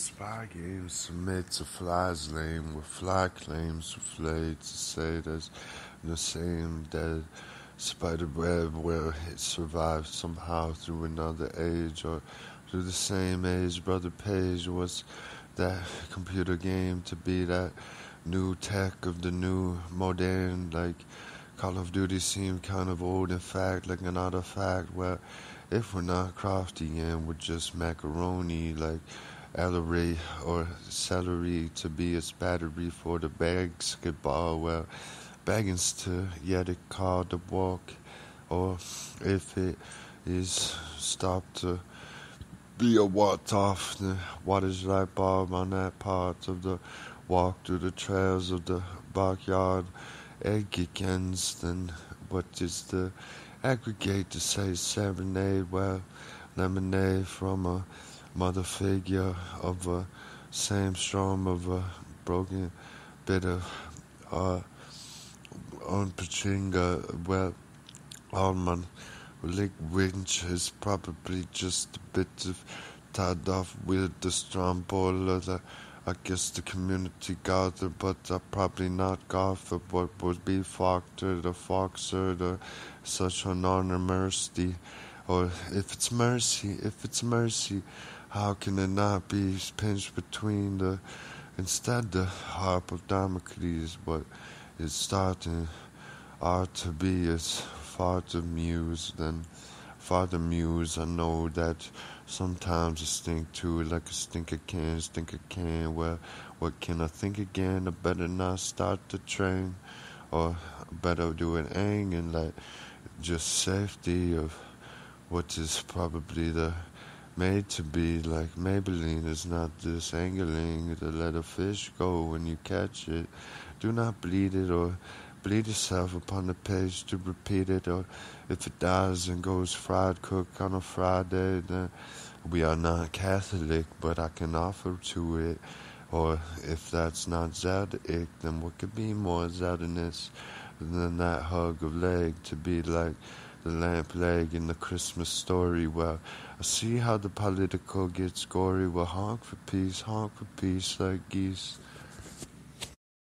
Spy games submit to flies lame with fly claims reflate to say there's the same dead spider web where it survived somehow through another age or through the same age. Brother Page was that computer game to be that new tech of the new modern, like Call of Duty seemed kind of old in fact, like an artifact where if we're not crafty and we're just macaroni like Ellery or celery to be its battery for the basketball, well, beggins to yet it called the walk, or if it is stopped to be a walked off the water's light bulb on that part of the walk through the trails of the backyard against, then what is the aggregate to say serenade, well, lemonade from a mother figure of a same storm of a broken bit of on Pachinga, well, almond lick winch is probably just a bit of tied off with the strong boiler that I guess the community gathered, but I probably not got for what would be Faulkner, the Foxer, the such an honor mercy, or if it's mercy, how can it not be pinched between the instead the harp of Damocles, but it's starting art to be as farther muse than farther muse. I know that sometimes I stink too, like a stinker can, well, what can I think again? I better not start the train, or I better do an ang and like just safety of what is probably the made to be, like Maybelline is not this angling to let a fish go when you catch it. Do not bleed it or bleed yourself upon the page to repeat it, or if it dies and goes fried cook on a Friday, then we are not Catholic, but I can offer to it. Or if that's not Zadaic, then what could be more Zadiness than that hug of leg to be like the lamp leg in the Christmas story? Well, I see how the political gets gory. Well, honk for peace like geese.